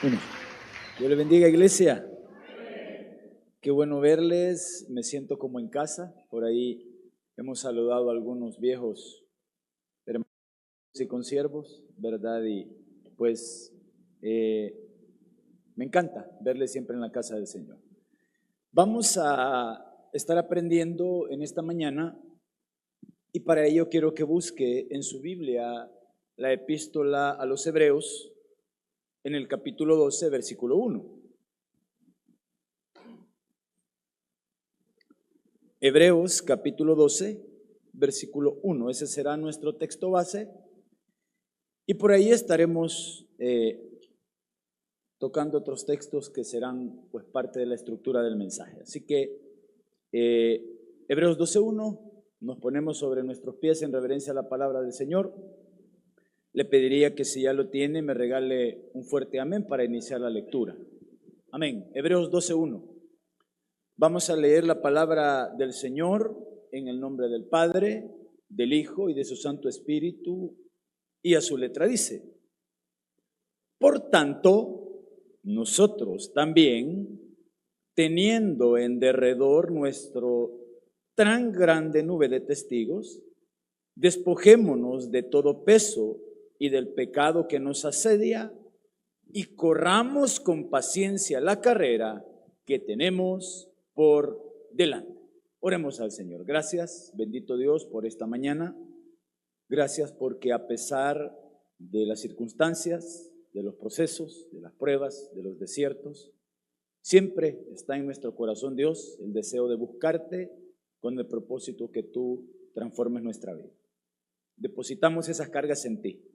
Uno. Dios le bendiga, iglesia. Qué bueno verles, me siento como en casa. Por ahí hemos saludado a algunos viejos hermanos y consiervos, ¿verdad? Y pues me encanta verles siempre en la casa del Señor. Vamos a estar aprendiendo en esta mañana y para ello quiero que busque en su Biblia la epístola a los Hebreos en el capítulo 12, versículo 1. Hebreos capítulo 12, versículo 1. Ese será nuestro texto base y por ahí estaremos tocando otros textos que serán pues parte de la estructura del mensaje. Así que Hebreos 12:1, nos ponemos sobre nuestros pies en reverencia a la palabra del Señor. Le pediría que si ya lo tiene me regale un fuerte amén para iniciar la lectura. Amén. Hebreos 12:1. Vamos a leer la palabra del Señor en el nombre del Padre, del Hijo y de su Santo Espíritu, y a su letra dice: por tanto, nosotros también, teniendo en derredor nuestro tan grande nube de testigos, despojémonos de todo peso y del pecado que nos asedia y corramos con paciencia la carrera que tenemos por delante. Oremos al Señor. Gracias, bendito Dios, por esta mañana. Gracias porque a pesar de las circunstancias, de los procesos, de las pruebas, de los desiertos, siempre está en nuestro corazón, Dios, el deseo de buscarte con el propósito que tú transformes nuestra vida. Depositamos esas cargas en ti.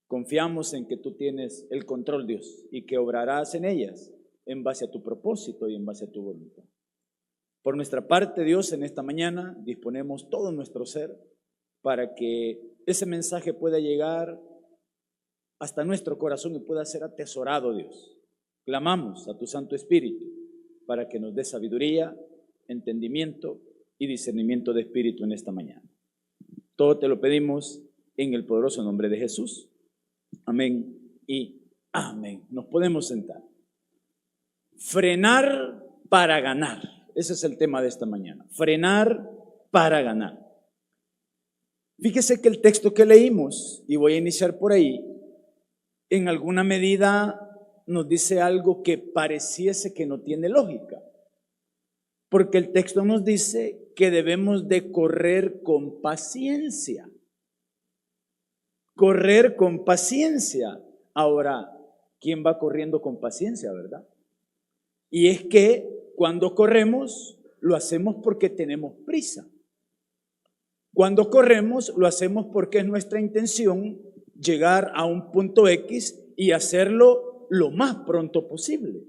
Confiamos en que tú tienes el control, Dios, y que obrarás en ellas en base a tu propósito y en base a tu voluntad. Por nuestra parte, Dios, en esta mañana disponemos todo nuestro ser para que ese mensaje pueda llegar hasta nuestro corazón y pueda ser atesorado, Dios. Clamamos a tu Santo Espíritu para que nos dé sabiduría, entendimiento y discernimiento de espíritu en esta mañana. Todo te lo pedimos en el poderoso nombre de Jesús. Amén y amén. Nos podemos sentar. Frenar para ganar. Ese es el tema de esta mañana. Frenar para ganar. Fíjese que el texto que leímos, y voy a iniciar por ahí, en alguna medida nos dice algo que pareciese que no tiene lógica. Porque el texto nos dice que debemos de correr con paciencia. Correr con paciencia. Ahora, ¿quién va corriendo con paciencia, verdad? Y es que cuando corremos, lo hacemos porque tenemos prisa. Cuando corremos, lo hacemos porque es nuestra intención llegar a un punto X y hacerlo lo más pronto posible.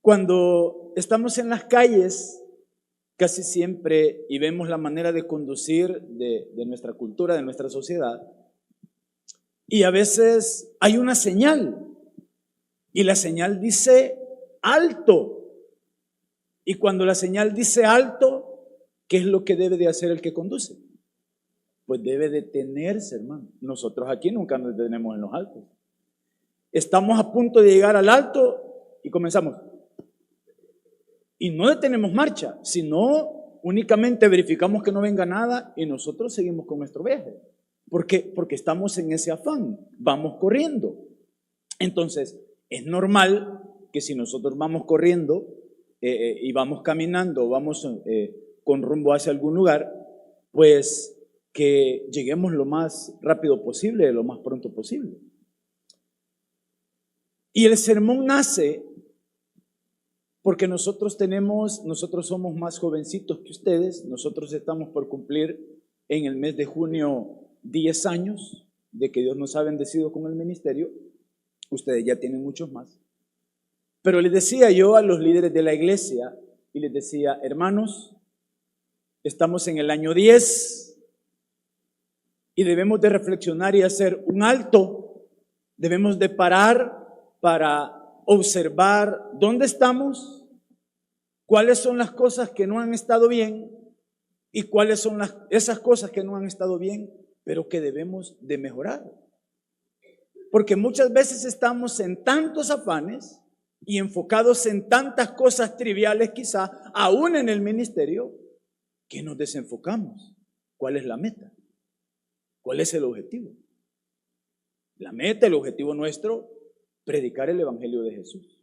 Cuando estamos en las calles, casi siempre, y vemos la manera de conducir de nuestra cultura, de nuestra sociedad, y a veces hay una señal, y la señal dice alto. Y cuando la señal dice alto, ¿qué es lo que debe de hacer el que conduce? Pues debe detenerse, hermano. Nosotros aquí nunca nos detenemos en los altos. Estamos a punto de llegar al alto y comenzamos. Y no detenemos marcha, sino únicamente verificamos que no venga nada y nosotros seguimos con nuestro viaje. ¿Por qué? Porque estamos en ese afán, vamos corriendo. Entonces, es normal que si nosotros vamos corriendo y vamos caminando, vamos con rumbo hacia algún lugar, pues que lleguemos lo más rápido posible, lo más pronto posible. Y el sermón nace porque nosotros somos más jovencitos que ustedes. Nosotros estamos por cumplir en el mes de junio 10 años de que Dios nos ha bendecido con el ministerio. Ustedes ya tienen muchos más. Pero les decía yo a los líderes de la iglesia y les decía, hermanos, estamos en el año 10 y debemos de reflexionar y hacer un alto. Debemos de parar para observar dónde estamos, cuáles son las cosas que no han estado bien y cuáles son esas cosas que no han estado bien, pero que debemos de mejorar. Porque muchas veces estamos en tantos afanes y enfocados en tantas cosas triviales, quizá, aún en el ministerio, que nos desenfocamos. ¿Cuál es la meta? ¿Cuál es el objetivo? La meta, el objetivo nuestro, predicar el Evangelio de Jesús.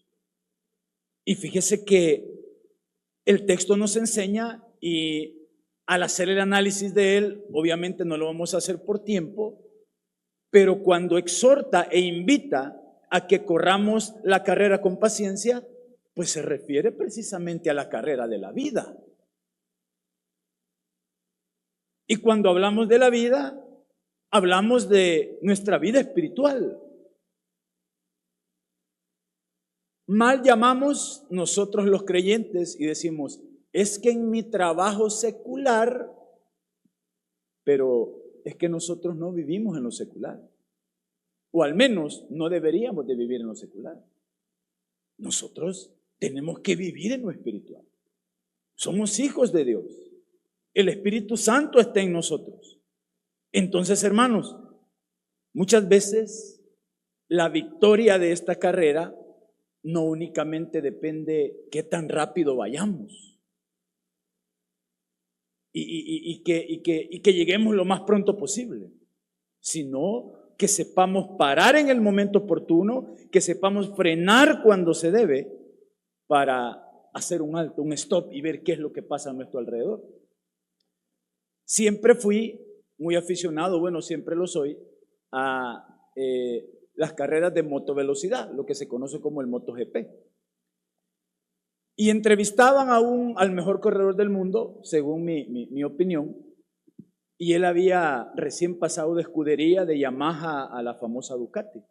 Y fíjese que el texto nos enseña, y al hacer el análisis de él, obviamente no lo vamos a hacer por tiempo, pero cuando exhorta e invita a que corramos la carrera con paciencia, pues se refiere precisamente a la carrera de la vida. Y cuando hablamos de la vida, hablamos de nuestra vida espiritual. Mal llamamos nosotros los creyentes y decimos, es que en mi trabajo secular, pero es que nosotros no vivimos en lo secular. O al menos no deberíamos de vivir en lo secular. Nosotros tenemos que vivir en lo espiritual. Somos hijos de Dios. El Espíritu Santo está en nosotros. Entonces, hermanos, muchas veces la victoria de esta carrera no únicamente depende qué tan rápido vayamos y que lleguemos lo más pronto posible, sino que sepamos parar en el momento oportuno, que sepamos frenar cuando se debe para hacer un alto, un stop y ver qué es lo que pasa a nuestro alrededor. Siempre fui muy aficionado, bueno, siempre lo soy, a las carreras de motovelocidad, lo que se conoce como el MotoGP. Y entrevistaban al mejor corredor del mundo, según mi opinión, y él había recién pasado de escudería de Yamaha a la famosa Ducati.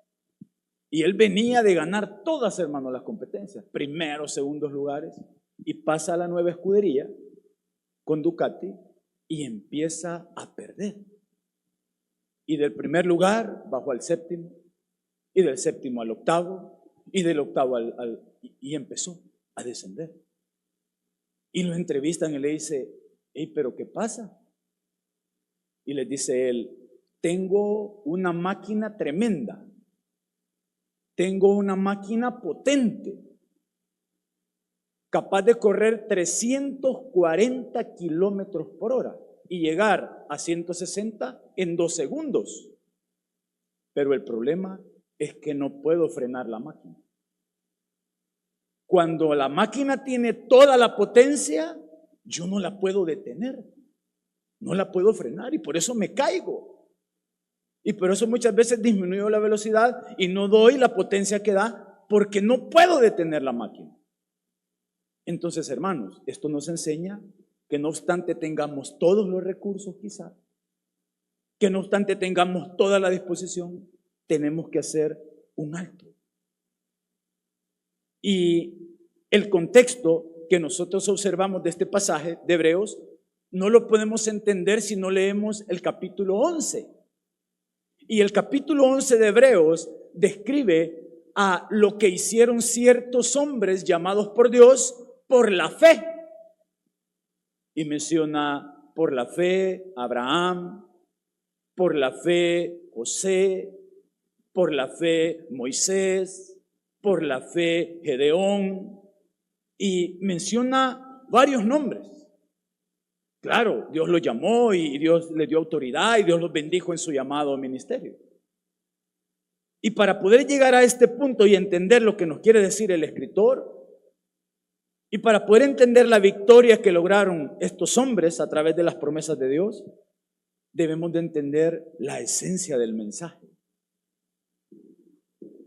Y él venía de ganar todas, hermano, las competencias, primeros, segundos lugares, y pasa a la nueva escudería con Ducati y empieza a perder. Y del primer lugar bajó al séptimo, y del séptimo al octavo, y del octavo y empezó a descender. Y lo entrevistan y le dice, hey, ¿pero qué pasa? Y les dice él, tengo una máquina tremenda, tengo una máquina potente, capaz de correr 340 kilómetros por hora y llegar a 160 en 2 segundos. Pero el problema es que no puedo frenar la máquina. Cuando la máquina tiene toda la potencia, yo no la puedo detener, no la puedo frenar y por eso me caigo. Y por eso muchas veces disminuyo la velocidad y no doy la potencia que da porque no puedo detener la máquina. Entonces, hermanos, esto nos enseña que no obstante tengamos todos los recursos quizá, que no obstante tengamos toda la disposición, tenemos que hacer un alto. Y el contexto que nosotros observamos de este pasaje de Hebreos no lo podemos entender si no leemos el capítulo 11. Y el capítulo 11 de Hebreos describe a lo que hicieron ciertos hombres llamados por Dios por la fe. Y menciona por la fe Abraham, por la fe José, por la fe Moisés, por la fe Gedeón, y menciona varios nombres. Claro, Dios los llamó y Dios les dio autoridad y Dios los bendijo en su llamado ministerio. Y para poder llegar a este punto y entender lo que nos quiere decir el escritor, y para poder entender la victoria que lograron estos hombres a través de las promesas de Dios, debemos de entender la esencia del mensaje.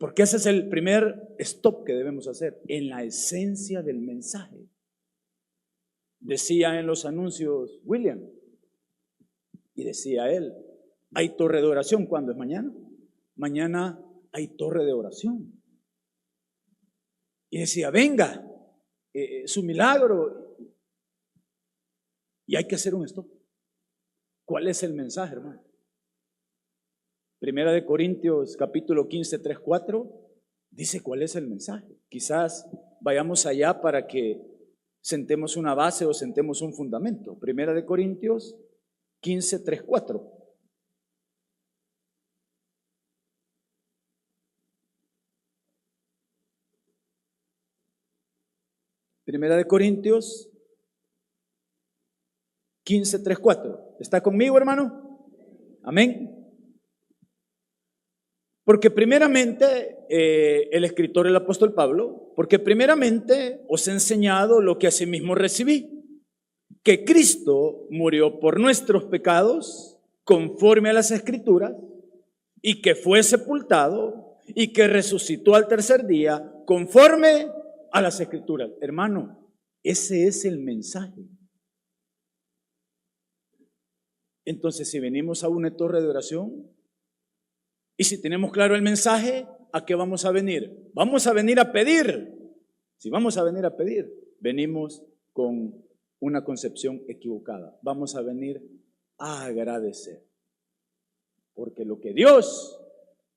Porque ese es el primer stop que debemos hacer, en la esencia del mensaje. Decía en los anuncios William, y decía él, hay torre de oración. ¿Cuándo es? Mañana. Mañana hay torre de oración. Y decía, venga, su milagro. Y hay que hacer un stop. ¿Cuál es el mensaje, hermano? Primera de Corintios capítulo 15, 3, 4 dice cuál es el mensaje. Quizás vayamos allá para que sentemos una base o sentemos un fundamento. Primera de Corintios 15, 3, 4. Primera de Corintios 15, 3, 4. ¿Está conmigo, hermano? Amén. Porque primeramente, el escritor, el apóstol Pablo, porque primeramente os he enseñado lo que asimismo recibí, que Cristo murió por nuestros pecados conforme a las Escrituras, y que fue sepultado y que resucitó al tercer día conforme a las Escrituras. Hermano, ese es el mensaje. Entonces, si venimos a una torre de oración y si tenemos claro el mensaje, ¿a qué vamos a venir? Vamos a venir a pedir. Si vamos a venir a pedir, venimos con una concepción equivocada. Vamos a venir a agradecer. Porque lo que Dios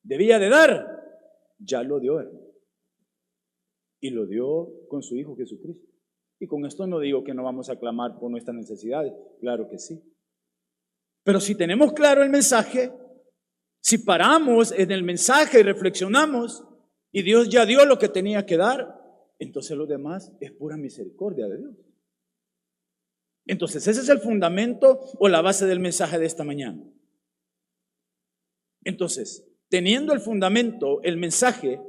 debía de dar, ya lo dio, hermano. Y lo dio con su Hijo Jesucristo. Y con esto no digo que no vamos a clamar por nuestras necesidades. Claro que sí. Pero si tenemos claro el mensaje, si paramos en el mensaje y reflexionamos, y Dios ya dio lo que tenía que dar, entonces lo demás es pura misericordia de Dios. Entonces ese es el fundamento o la base del mensaje de esta mañana. Entonces, teniendo el fundamento, el mensaje,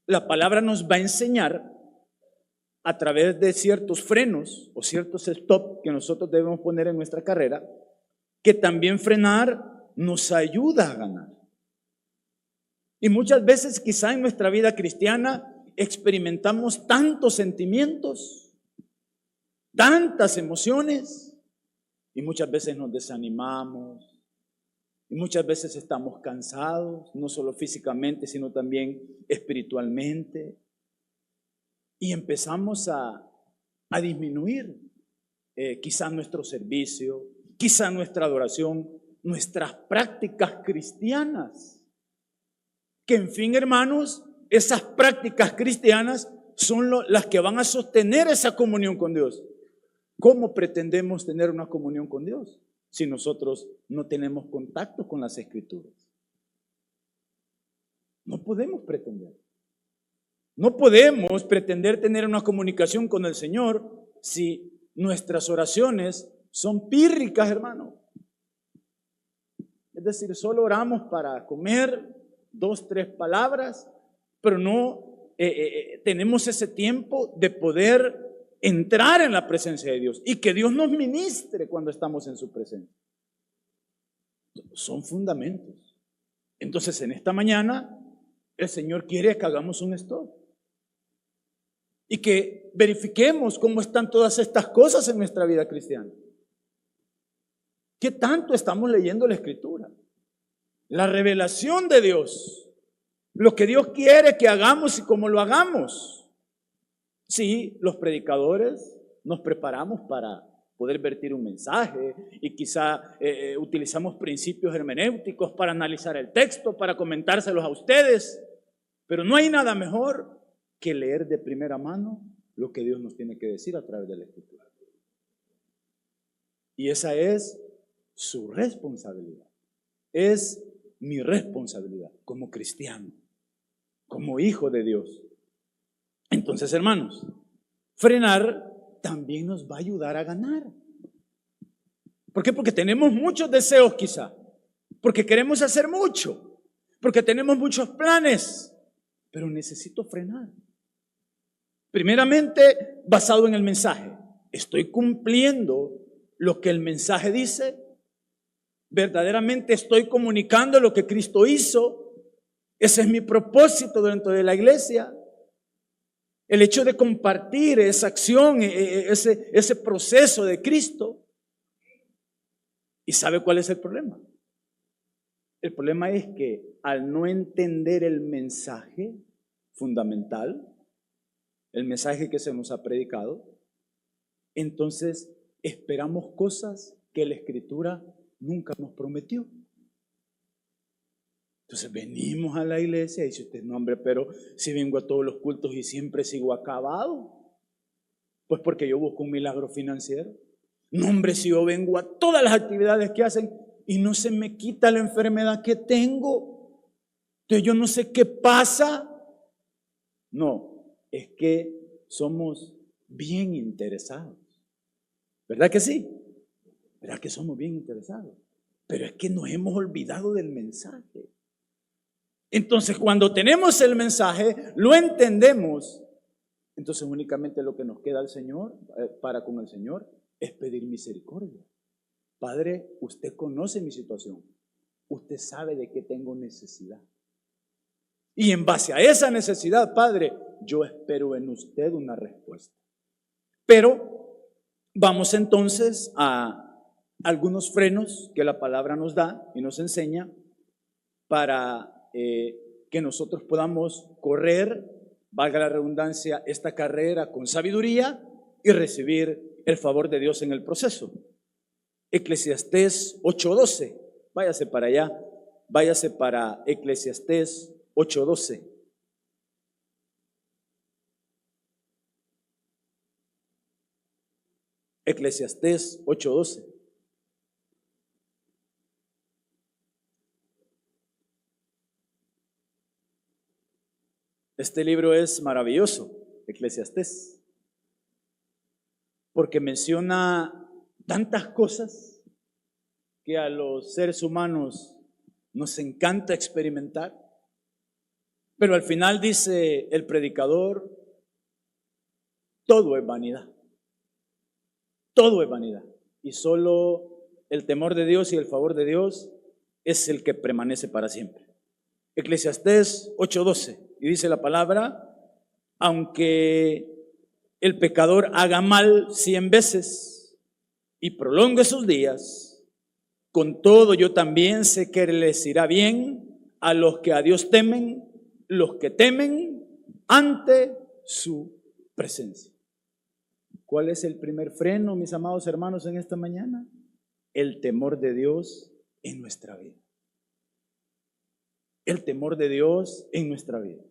la palabra nos va a enseñar a través de ciertos frenos o ciertos stop que nosotros debemos poner en nuestra carrera, que también frenar nos ayuda a ganar. Y muchas veces quizá en nuestra vida cristiana experimentamos tantos sentimientos, tantas emociones, y muchas veces nos desanimamos, y muchas veces estamos cansados, no solo físicamente, sino también espiritualmente, y empezamos a disminuir quizá nuestro servicio, quizá nuestra adoración, nuestras prácticas cristianas. Que en fin, hermanos, esas prácticas cristianas son las que van a sostener esa comunión con Dios. ¿Cómo pretendemos tener una comunión con Dios si nosotros no tenemos contacto con las Escrituras? No podemos pretender. No podemos pretender tener una comunicación con el Señor si nuestras oraciones son pírricas, hermano. Es decir, solo oramos para comer 2, 3 palabras, pero no tenemos ese tiempo de poder entrar en la presencia de Dios y que Dios nos ministre cuando estamos en su presencia. Son fundamentos. Entonces, en esta mañana, el Señor quiere que hagamos un stop y que verifiquemos cómo están todas estas cosas en nuestra vida cristiana. ¿Qué tanto estamos leyendo la Escritura? La revelación de Dios, lo que Dios quiere que hagamos y cómo lo hagamos. Sí, los predicadores nos preparamos para poder vertir un mensaje y quizá utilizamos principios hermenéuticos para analizar el texto, para comentárselos a ustedes, pero no hay nada mejor que leer de primera mano lo que Dios nos tiene que decir a través de la Escritura. Y esa es su responsabilidad. Es mi responsabilidad como cristiano, como hijo de Dios. Entonces, hermanos, frenar también nos va a ayudar a ganar. ¿Por qué? Porque tenemos muchos deseos quizá, porque queremos hacer mucho, porque tenemos muchos planes, pero necesito frenar. Primeramente, basado en el mensaje. ¿Estoy cumpliendo lo que el mensaje dice? ¿Verdaderamente estoy comunicando lo que Cristo hizo? Ese es mi propósito dentro de la iglesia. El hecho de compartir esa acción, ese proceso de Cristo. ¿Y sabe cuál es el problema? El problema es que al no entender el mensaje fundamental, el mensaje que se nos ha predicado, entonces esperamos cosas que la Escritura nunca nos prometió. Entonces venimos a la iglesia y dice usted, no hombre, pero si vengo a todos los cultos y siempre sigo acabado, pues porque yo busco un milagro financiero. No hombre, si yo vengo a todas las actividades que hacen y no se me quita la enfermedad que tengo, entonces yo no sé qué pasa. No, es que somos bien interesados. ¿Verdad que sí? ¿Verdad que somos bien interesados? Pero es que nos hemos olvidado del mensaje. Entonces, cuando tenemos el mensaje, lo entendemos. Entonces, únicamente lo que nos queda al Señor, para con el Señor, es pedir misericordia. Padre, usted conoce mi situación. Usted sabe de qué tengo necesidad. Y en base a esa necesidad, Padre, yo espero en usted una respuesta. Pero vamos entonces a algunos frenos que la palabra nos da y nos enseña para que nosotros podamos correr, valga la redundancia, esta carrera con sabiduría y recibir el favor de Dios en el proceso. Eclesiastés 8:12, váyase para allá, váyase para Eclesiastés 8:12. Eclesiastés 8:12. Este libro es maravilloso, Eclesiastés, porque menciona tantas cosas que a los seres humanos nos encanta experimentar, pero al final dice el predicador, todo es vanidad, todo es vanidad, y solo el temor de Dios y el favor de Dios es el que permanece para siempre. Eclesiastés 8:12, y dice la palabra, aunque el pecador haga mal 100 veces y prolongue sus días, con todo yo también sé que les irá bien a los que a Dios temen, los que temen ante su presencia. ¿Cuál es el primer freno, mis amados hermanos, en esta mañana? El temor de Dios en nuestra vida. El temor de Dios en nuestra vida.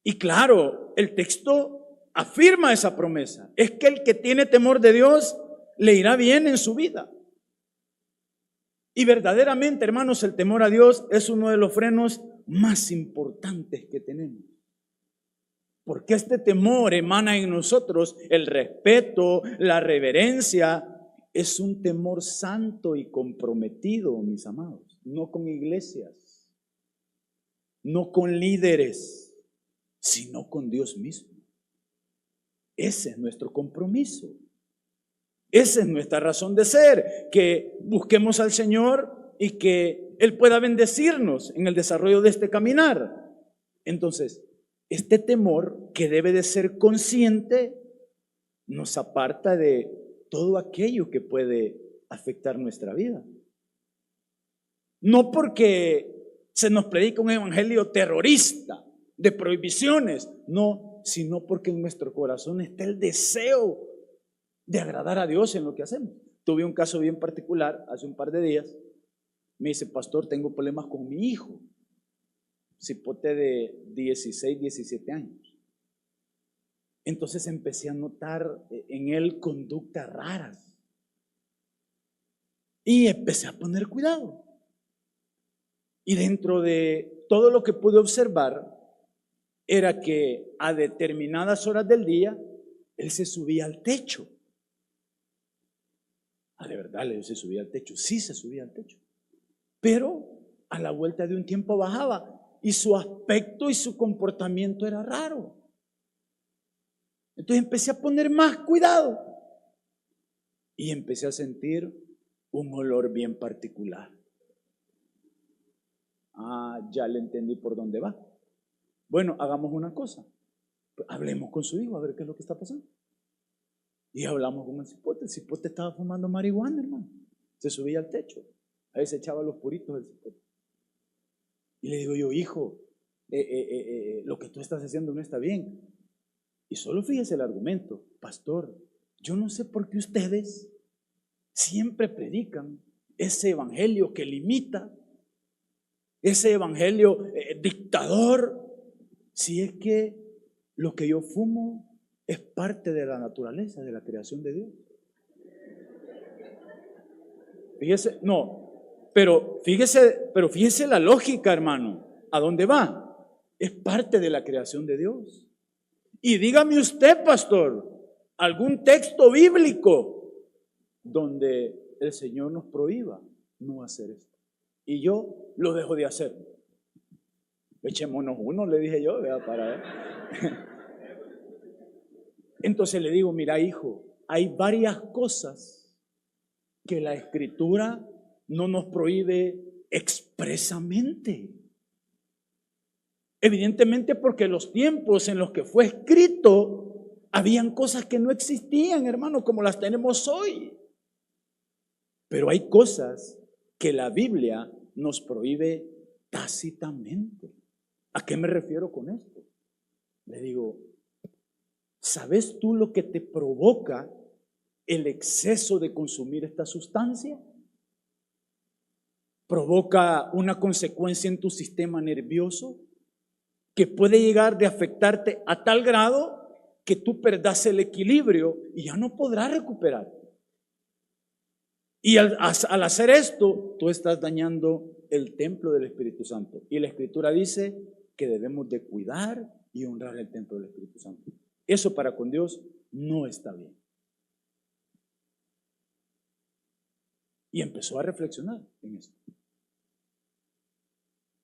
Y claro, el texto afirma esa promesa. Es que el que tiene temor de Dios le irá bien en su vida. Y verdaderamente, hermanos, el temor a Dios es uno de los frenos más importantes que tenemos. Porque este temor emana en nosotros el respeto, la reverencia. Es un temor santo y comprometido, mis amados. No con iglesias, no con líderes, sino con Dios mismo. Ese es nuestro compromiso. Esa es nuestra razón de ser, que busquemos al Señor y que Él pueda bendecirnos en el desarrollo de este caminar. Entonces, este temor que debe de ser consciente nos aparta de todo aquello que puede afectar nuestra vida. No porque se nos predica un evangelio terrorista, de prohibiciones, no, sino porque en nuestro corazón está el deseo de agradar a Dios en lo que hacemos. Tuve un caso bien particular hace un par de días. Me dice, pastor, tengo problemas con mi hijo, cipote de 16, 17 años. Entonces empecé a notar en él conductas raras y empecé a poner cuidado. Y dentro de todo lo que pude observar era que a determinadas horas del día él se subía al techo. De verdad, se subía al techo. Sí, se subía al techo. Pero a la vuelta de un tiempo bajaba y su aspecto y su comportamiento era raro. Entonces empecé a poner más cuidado y empecé a sentir un olor bien particular. Ya le entendí por dónde va. Bueno, hagamos una cosa. Hablemos con su hijo a ver qué es lo que está pasando. Y hablamos con el cipote estaba fumando marihuana, hermano. Se subía al techo, ahí se echaba los puritos del cipote. Y le digo yo, hijo, lo que tú estás haciendo no está bien. Y solo fíjese el argumento, pastor, yo no sé por qué ustedes siempre predican ese evangelio que limita, ese evangelio dictador, si es que lo que yo fumo es parte de la naturaleza, de la creación de Dios. Fíjese, no, pero fíjese la lógica, hermano. ¿A dónde va? Es parte de la creación de Dios. Y dígame usted, pastor, algún texto bíblico donde el Señor nos prohíba no hacer esto. Y yo lo dejo de hacer. Echémonos uno, le dije yo, ¿verdad? Para ver. Entonces le digo, mira, hijo, hay varias cosas que la Escritura no nos prohíbe expresamente. Evidentemente porque los tiempos en los que fue escrito habían cosas que no existían, hermano, como las tenemos hoy. Pero hay cosas que la Biblia nos prohíbe tácitamente. ¿A qué me refiero con esto? Le digo, ¿sabes tú lo que te provoca el exceso de consumir esta sustancia? Provoca una consecuencia en tu sistema nervioso que puede llegar de afectarte a tal grado que tú perdas el equilibrio y ya no podrás recuperar. Y al hacer esto, tú estás dañando el templo del Espíritu Santo. Y la Escritura dice que debemos de cuidar y honrar el templo del Espíritu Santo. Eso para con Dios no está bien. Y empezó a reflexionar en esto.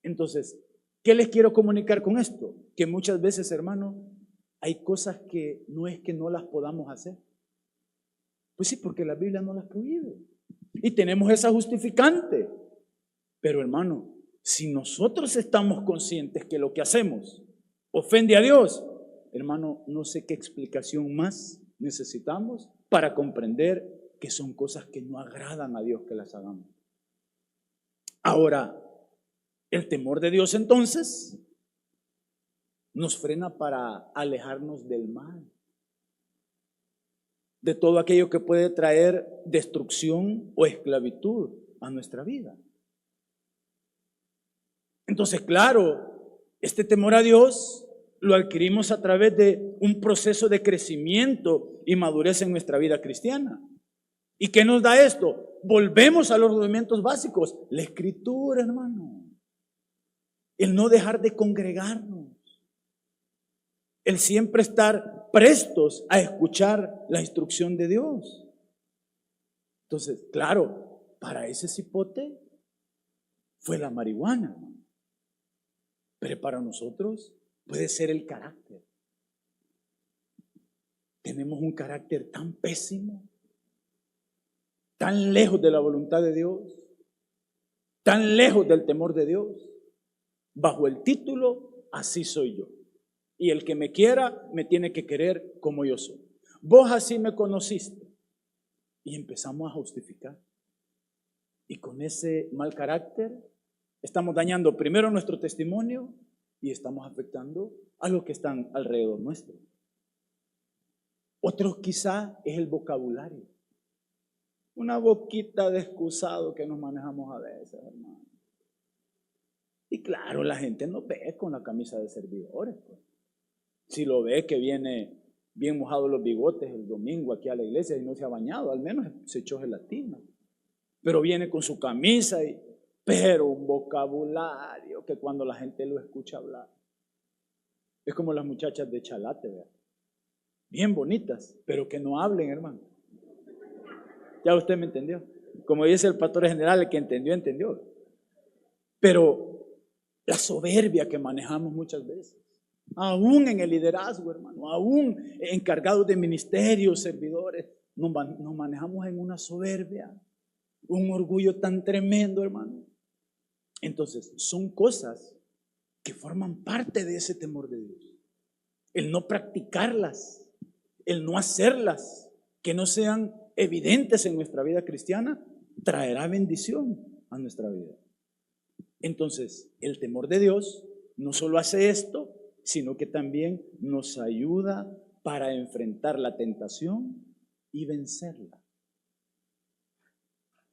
Entonces, ¿qué les quiero comunicar con esto? Que muchas veces, hermano, hay cosas que no es que no las podamos hacer. Pues sí, porque la Biblia no las prohíbe. Y tenemos esa justificante. Pero hermano, si nosotros estamos conscientes que lo que hacemos ofende a Dios, hermano, no sé qué explicación más necesitamos para comprender que son cosas que no agradan a Dios que las hagamos. Ahora, el temor de Dios entonces nos frena para alejarnos del mal, de todo aquello que puede traer destrucción o esclavitud a nuestra vida. Entonces, claro, este temor a Dios lo adquirimos a través de un proceso de crecimiento y madurez en nuestra vida cristiana. ¿Y qué nos da esto? Volvemos a los rudimentos básicos. La Escritura, hermano. El no dejar de congregarnos. El siempre estar prestos a escuchar la instrucción de Dios. Entonces, claro, para ese cipote fue la marihuana, hermano. Pero para nosotros puede ser el carácter. Tenemos un carácter tan pésimo, tan lejos de la voluntad de Dios, tan lejos del temor de Dios, bajo el título, así soy yo. Y el que me quiera, me tiene que querer como yo soy. Vos así me conociste. Y empezamos a justificar. Y con ese mal carácter, estamos dañando primero nuestro testimonio y estamos afectando a los que están alrededor nuestro. Otros quizá es el vocabulario. Una boquita de excusado que nos manejamos a veces, hermano. Y claro, la gente nos ve con la camisa de servidores. Pues. Si lo ve que viene bien mojado los bigotes el domingo aquí a la iglesia y no se ha bañado, al menos se echó gelatina. Pero viene con su camisa, pero un vocabulario que cuando la gente lo escucha hablar. Es como las muchachas de Chalate, ¿verdad? Bien bonitas, pero que no hablen, hermano. Ya usted me entendió. Como dice el pastor general, el que entendió, entendió. Pero la soberbia que manejamos muchas veces, aún en el liderazgo, hermano, aún encargados de ministerios, servidores, nos manejamos en una soberbia, un orgullo tan tremendo, hermano. Entonces, son cosas que forman parte de ese temor de Dios. El no practicarlas, el no hacerlas, que no sean evidentes en nuestra vida cristiana, traerá bendición a nuestra vida. Entonces, el temor de Dios no solo hace esto, sino que también nos ayuda para enfrentar la tentación y vencerla.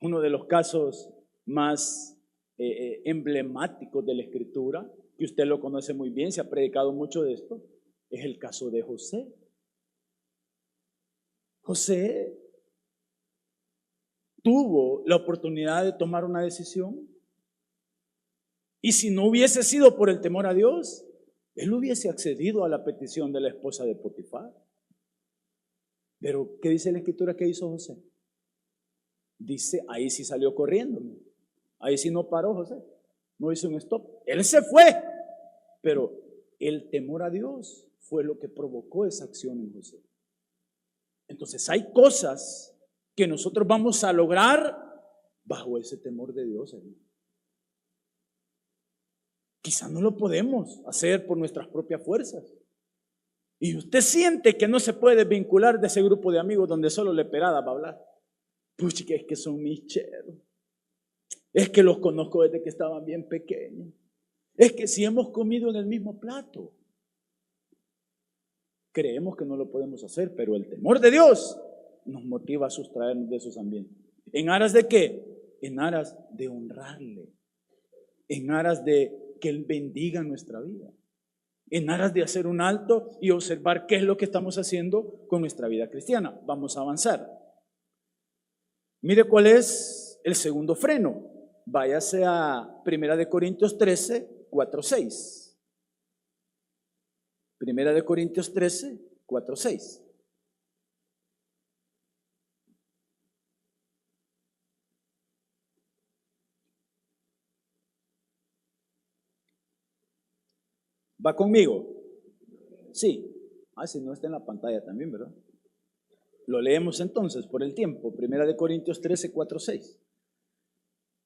Uno de los casos más emblemáticos de la Escritura, que usted lo conoce muy bien, se ha predicado mucho de esto, es el caso de José. José tuvo la oportunidad de tomar una decisión y si no hubiese sido por el temor a Dios, él hubiese accedido a la petición de la esposa de Potifar. Pero, ¿qué dice la Escritura que hizo José? Dice, ahí sí salió corriendo. Ahí sí no paró José. No hizo un stop. Él se fue. Pero el temor a Dios fue lo que provocó esa acción en José. Entonces hay cosas que nosotros vamos a lograr bajo ese temor de Dios, hermano. Quizás no lo podemos hacer por nuestras propias fuerzas. Y usted siente que no se puede vincular de ese grupo de amigos donde solo le perada va a hablar. Pucha, que es que son mis cheros. Es que los conozco desde que estaban bien pequeños. Es que si hemos comido en el mismo plato. Creemos que no lo podemos hacer, pero el temor de Dios nos motiva a sustraernos de esos ambientes. ¿En aras de qué? En aras de honrarle. En aras de que Él bendiga nuestra vida. En aras de hacer un alto y observar qué es lo que estamos haciendo con nuestra vida cristiana. Vamos a avanzar. Mire cuál es el segundo freno. Váyase a 1 Corintios 13, 4, 6. 1 Corintios 13, 4, 6. ¿Va conmigo? Sí. Si no está en la pantalla también, ¿verdad? Lo leemos entonces por el tiempo. 1 Corintios 13, 4, 6.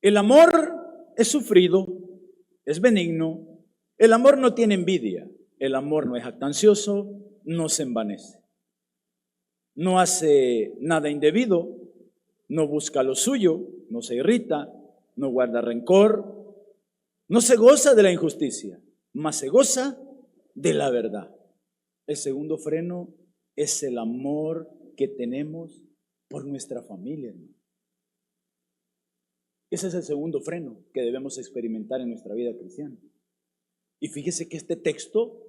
El amor es sufrido, es benigno. El amor no tiene envidia. El amor no es jactancioso, no se envanece. No hace nada indebido, no busca lo suyo, no se irrita, no guarda rencor, no se goza de la injusticia, mas se goza de la verdad. El segundo freno es el amor que tenemos por nuestra familia, hermano. Ese es el segundo freno que debemos experimentar en nuestra vida cristiana. Y fíjese que este texto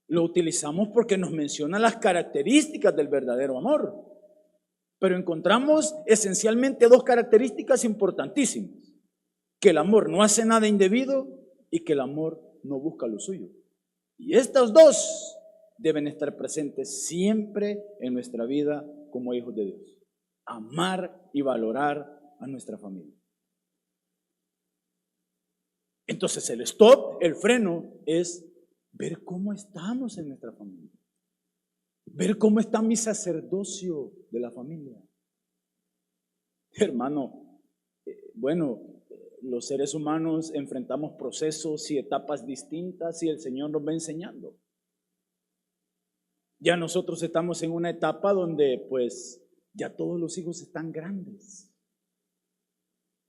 lo utilizamos porque nos menciona las características del verdadero amor. Pero encontramos esencialmente dos características importantísimas. Que el amor no hace nada indebido y que el amor no busca lo suyo. Y estas dos deben estar presentes siempre en nuestra vida como hijos de Dios. Amar y valorar a nuestra familia. Entonces el stop, el freno, es ver cómo estamos en nuestra familia. Ver cómo está mi sacerdocio de la familia. Hermano, bueno, los seres humanos enfrentamos procesos y etapas distintas y el Señor nos va enseñando. Ya nosotros estamos en una etapa donde pues ya todos los hijos están grandes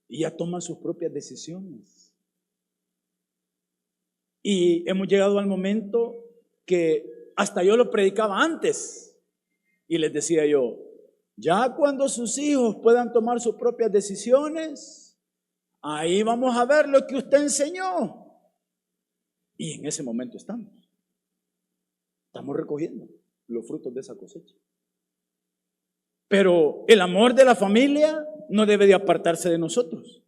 y ya toman sus propias decisiones. Y hemos llegado al momento que hasta yo lo predicaba antes y les decía yo, ya cuando sus hijos puedan tomar sus propias decisiones, ahí vamos a ver lo que usted enseñó. Y en ese momento estamos recogiendo los frutos de esa cosecha. Pero el amor de la familia no debe de apartarse de nosotros.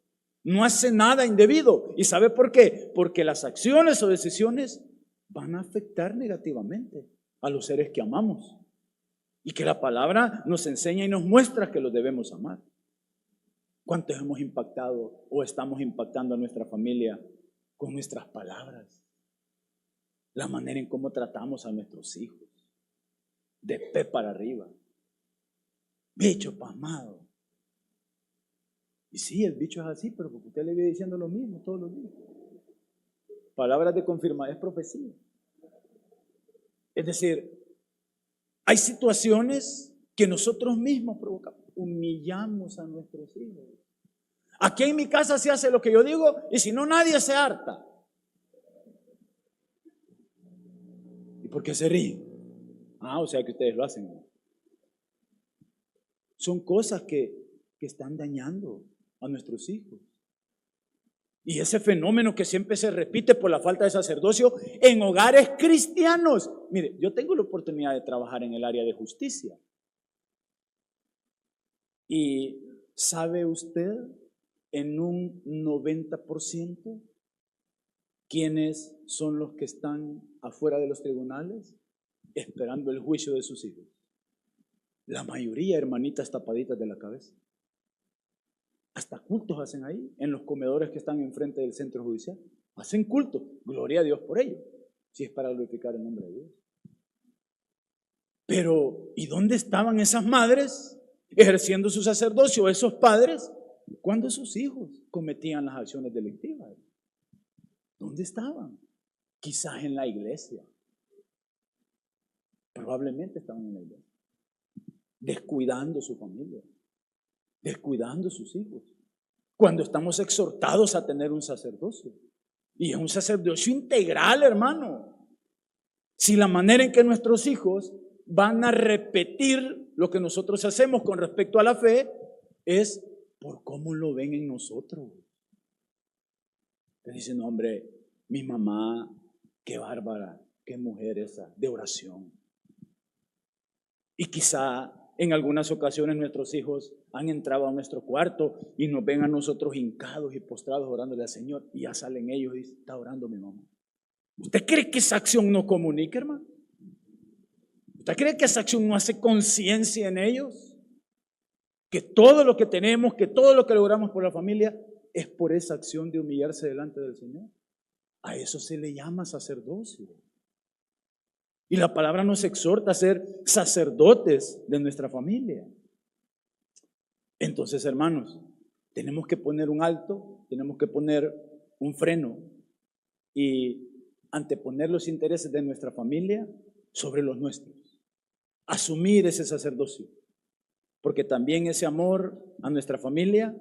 No hace nada indebido. ¿Y sabe por qué? Porque las acciones o decisiones van a afectar negativamente a los seres que amamos. Y que la palabra nos enseña y nos muestra que los debemos amar. ¿Cuántos hemos impactado o estamos impactando a nuestra familia con nuestras palabras? La manera en cómo tratamos a nuestros hijos. De pe para arriba. Bicho pasmado. Y sí, el bicho es así, pero porque usted le viene diciendo lo mismo todos los días. Palabras de confirmación, es profecía. Es decir, hay situaciones que nosotros mismos provocamos. Humillamos a nuestros hijos. Aquí en mi casa se hace lo que yo digo y si no nadie se harta. ¿Y por qué se ríen? O sea que ustedes lo hacen, ¿no? Son cosas que están dañando a nuestros hijos. Y ese fenómeno que siempre se repite por la falta de sacerdocio en hogares cristianos. Mire, yo tengo la oportunidad de trabajar en el área de justicia. Y ¿sabe usted en un 90% quiénes son los que están afuera de los tribunales esperando el juicio de sus hijos? La mayoría, hermanitas, tapaditas de la cabeza. Hasta cultos hacen ahí, en los comedores que están enfrente del centro judicial. Hacen cultos. Gloria a Dios por ello, si es para glorificar el nombre de Dios. Pero, ¿y dónde estaban esas madres ejerciendo su sacerdocio, esos padres, cuando sus hijos cometían las acciones delictivas? ¿Dónde estaban? Quizás en la iglesia. Probablemente estaban en la iglesia, descuidando su familia, descuidando sus hijos. Cuando estamos exhortados a tener un sacerdocio, y es un sacerdocio integral, hermano. Si la manera en que nuestros hijos van a repetir lo que nosotros hacemos con respecto a la fe es por cómo lo ven en nosotros. Te dicen, no, hombre, mi mamá, qué bárbara, qué mujer esa, de oración. Y quizá en algunas ocasiones nuestros hijos han entrado a nuestro cuarto y nos ven a nosotros hincados y postrados orándole al Señor, y ya salen ellos y dicen, está orando mi mamá. ¿Usted cree que esa acción no comunica, hermano? ¿Usted cree que esa acción no hace conciencia en ellos? Que todo lo que tenemos, que todo lo que logramos por la familia es por esa acción de humillarse delante del Señor. A eso se le llama sacerdocio. Y la palabra nos exhorta a ser sacerdotes de nuestra familia. Entonces, hermanos, tenemos que poner un alto, tenemos que poner un freno y anteponer los intereses de nuestra familia sobre los nuestros. Asumir ese sacerdocio, porque también ese amor a nuestra familia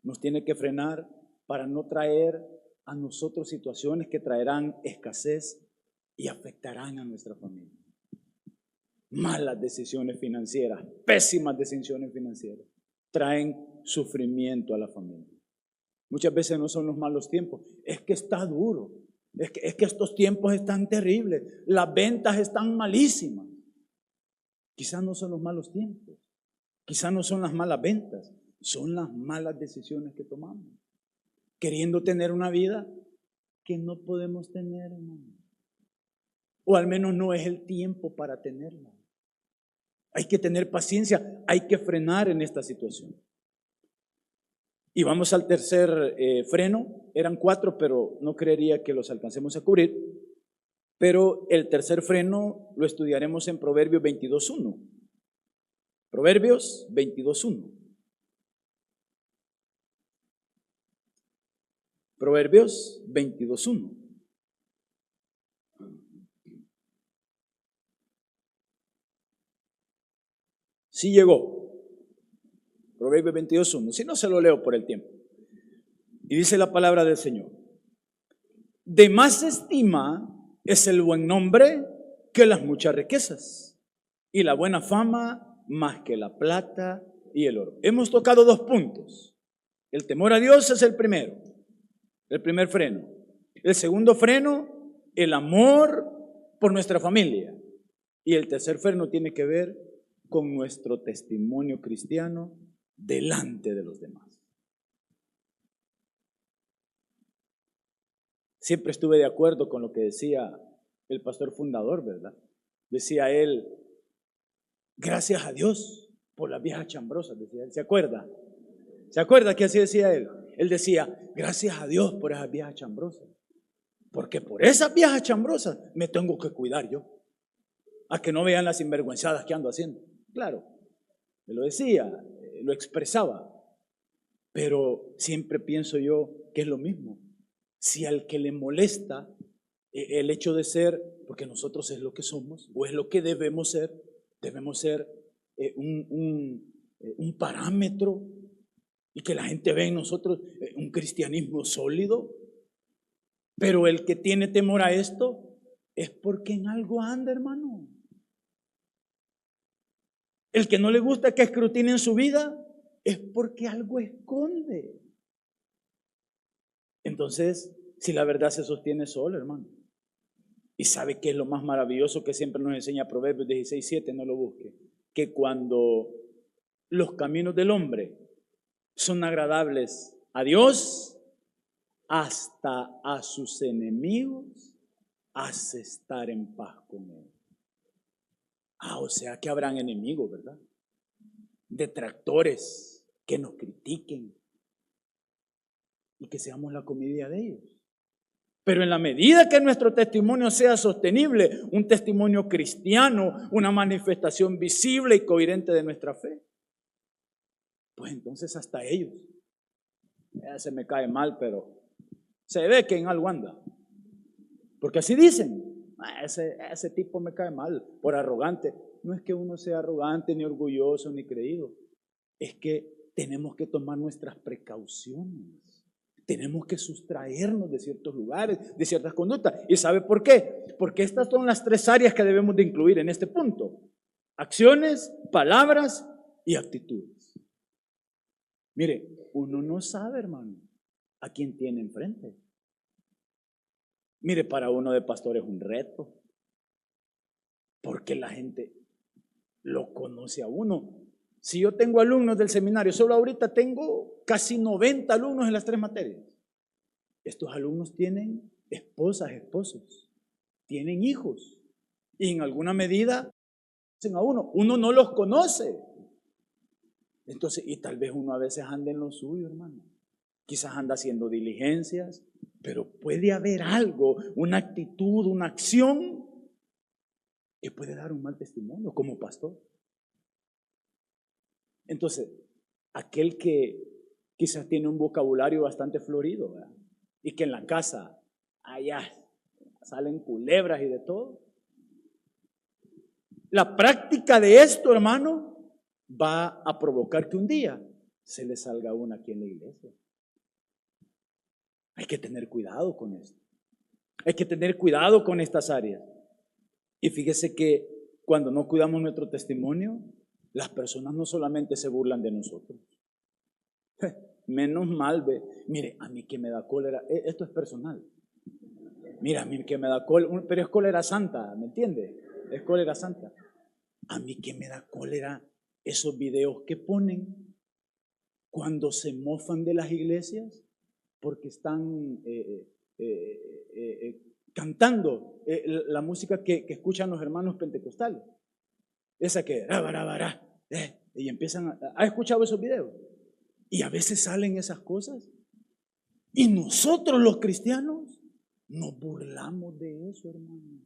nos tiene que frenar para no traer a nosotros situaciones que traerán escasez y afectarán a nuestra familia. Malas decisiones financieras, pésimas decisiones financieras, traen sufrimiento a la familia. Muchas veces no son los malos tiempos, es que está duro, es que estos tiempos están terribles, las ventas están malísimas. Quizás no son los malos tiempos, quizás no son las malas ventas, son las malas decisiones que tomamos, queriendo tener una vida que no podemos tener, hermano. O al menos no es el tiempo para tenerla. Hay que tener paciencia, hay que frenar en esta situación. Y vamos al tercer freno. Eran 4, pero no creería que los alcancemos a cubrir. Pero el tercer freno lo estudiaremos en Proverbios 22:1. Proverbios 22:1. Proverbios 22:1. Sí llegó. Proverbios 22:1. Si no, se lo leo por el tiempo. Y dice la palabra del Señor: de más estima es el buen nombre que las muchas riquezas, y la buena fama más que la plata y el oro. Hemos tocado 2 puntos. El temor a Dios es el primero, el primer freno. El segundo freno, el amor por nuestra familia. Y el tercer freno tiene que ver con nuestro testimonio cristiano delante de los demás. Siempre estuve de acuerdo con lo que decía el pastor fundador, ¿verdad? Decía él, gracias a Dios por las viejas chambrosas, decía él. ¿Se acuerda? ¿Se acuerda que así decía él? Él decía, gracias a Dios por esas viejas chambrosas, porque por esas viejas chambrosas me tengo que cuidar yo, a que no vean las sinvergüenzadas que ando haciendo. Claro, me lo decía, lo expresaba, pero siempre pienso yo que es lo mismo. Si al que le molesta el hecho de ser, porque nosotros es lo que somos, o es lo que debemos ser un parámetro, y que la gente ve en nosotros un cristianismo sólido, pero el que tiene temor a esto es porque en algo anda, hermano. El que no le gusta que escrutinen su vida es porque algo esconde. Entonces, si la verdad se sostiene sola, hermano. Y sabe que es lo más maravilloso que siempre nos enseña Proverbios 16:7, no lo busque, que cuando los caminos del hombre son agradables a Dios, hasta a sus enemigos hace estar en paz con él. O sea que habrán enemigos, ¿verdad? detractores, que nos critiquen y que seamos la comida de ellos. Pero en la medida que nuestro testimonio sea sostenible, un testimonio cristiano, una manifestación visible y coherente de nuestra fe, pues entonces hasta ellos, se me cae mal, pero se ve que en algo anda. Porque así dicen, ese tipo me cae mal, por arrogante. No es que uno sea arrogante, ni orgulloso, ni creído. Es que tenemos que tomar nuestras precauciones. Tenemos que sustraernos de ciertos lugares, de ciertas conductas. ¿Y sabe por qué? Porque estas son las 3 áreas que debemos de incluir en este punto: acciones, palabras y actitudes. Mire, uno no sabe, hermano, a quién tiene enfrente. Mire, para uno de pastor es un reto, porque la gente lo conoce a uno. Si yo tengo alumnos del seminario, solo ahorita tengo casi 90 alumnos en las 3 materias. Estos alumnos tienen esposas, esposos, tienen hijos, y en alguna medida dicen a uno no los conoce. Entonces, y tal vez uno a veces anda en lo suyo, hermano. Quizás anda haciendo diligencias, pero puede haber algo, una actitud, una acción que puede dar un mal testimonio como pastor. Entonces, aquel que quizás tiene un vocabulario bastante florido, ¿verdad? Y que en la casa, allá, salen culebras y de todo. La práctica de esto, hermano, va a provocar que un día se le salga una aquí en la iglesia. Hay que tener cuidado con esto. Hay que tener cuidado con estas áreas. Y fíjese que cuando no cuidamos nuestro testimonio, las personas no solamente se burlan de nosotros. Menos mal, ve. Mire, a mí que me da cólera, esto es personal. Mira, a mí que me da cólera, pero es cólera santa, ¿me entiende? Es cólera santa. A mí que me da cólera esos videos que ponen cuando se mofan de las iglesias porque están cantando la música que escuchan los hermanos pentecostales. Esa que y empiezan ¿ha escuchado esos videos? Y a veces salen esas cosas y nosotros los cristianos nos burlamos de eso, hermano,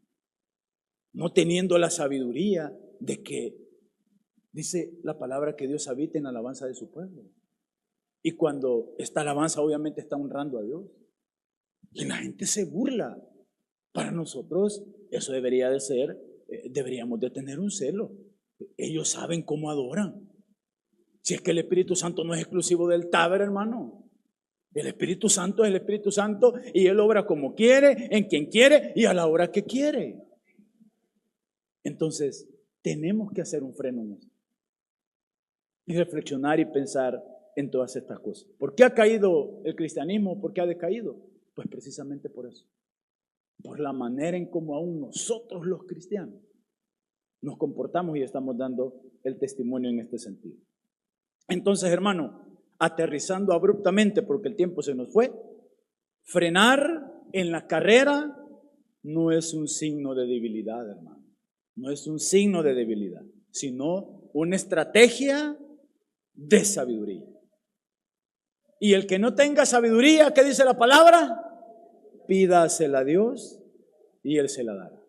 no teniendo la sabiduría de que dice la palabra que Dios habita en la alabanza de su pueblo. Y cuando esta alabanza obviamente está honrando a Dios y la gente se burla, para nosotros eso debería de ser, deberíamos de tener un celo. Ellos saben cómo adoran. Si es que el Espíritu Santo no es exclusivo del Táber, hermano. El Espíritu Santo es el Espíritu Santo y Él obra como quiere, en quien quiere y a la hora que quiere. Entonces, tenemos que hacer un freno en esto y reflexionar y pensar en todas estas cosas. ¿Por qué ha caído el cristianismo? ¿Por qué ha decaído? Pues precisamente por eso. Por la manera en cómo aún nosotros los cristianos nos comportamos y estamos dando el testimonio en este sentido. Entonces, hermano, aterrizando abruptamente porque el tiempo se nos fue, frenar en la carrera no es un signo de debilidad, hermano. No es un signo de debilidad, sino una estrategia de sabiduría. Y el que no tenga sabiduría, ¿qué dice la palabra? Pídasela a Dios y Él se la dará.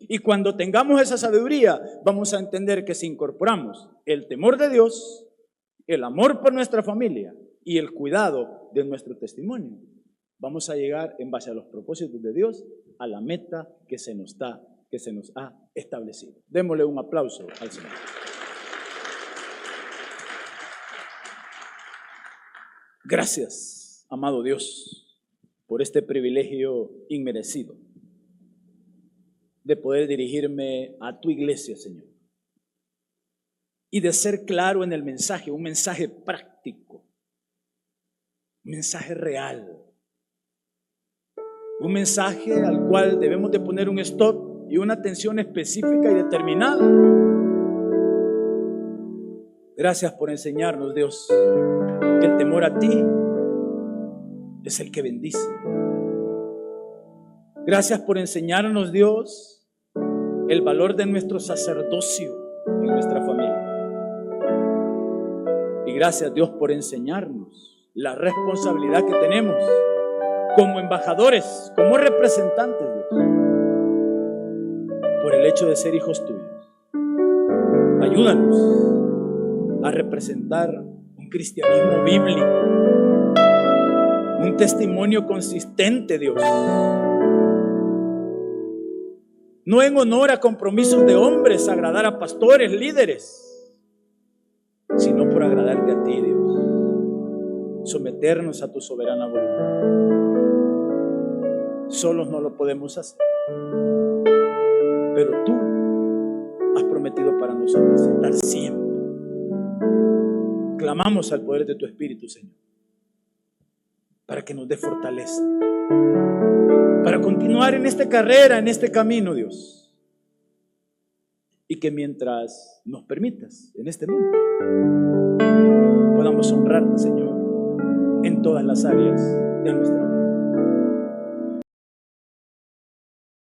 Y cuando tengamos esa sabiduría, vamos a entender que si incorporamos el temor de Dios, el amor por nuestra familia y el cuidado de nuestro testimonio, vamos a llegar en base a los propósitos de Dios a la meta que se nos ha establecido. Démosle un aplauso al Señor. Gracias, amado Dios, por este privilegio inmerecido de poder dirigirme a tu iglesia, Señor, y de ser claro en el mensaje, un mensaje práctico, un mensaje real, un mensaje al cual debemos de poner un stop y una atención específica y determinada. Gracias por enseñarnos, Dios, que el temor a ti es el que bendice. Gracias por enseñarnos, Dios, el valor de nuestro sacerdocio en nuestra familia. Y gracias, Dios, por enseñarnos la responsabilidad que tenemos como embajadores, como representantes, Dios, por el hecho de ser hijos tuyos. Ayúdanos a representar un cristianismo bíblico, un testimonio consistente, Dios. No en honor a compromisos de hombres, agradar a pastores, líderes, sino por agradarte a ti, Dios. Someternos a tu soberana voluntad. Solos no lo podemos hacer, pero tú has prometido para nosotros estar siempre. Clamamos al poder de tu Espíritu, Señor, para que nos dé fortaleza, para continuar en esta carrera, en este camino, Dios. Y que mientras nos permitas en este mundo, podamos honrarte, Señor, en todas las áreas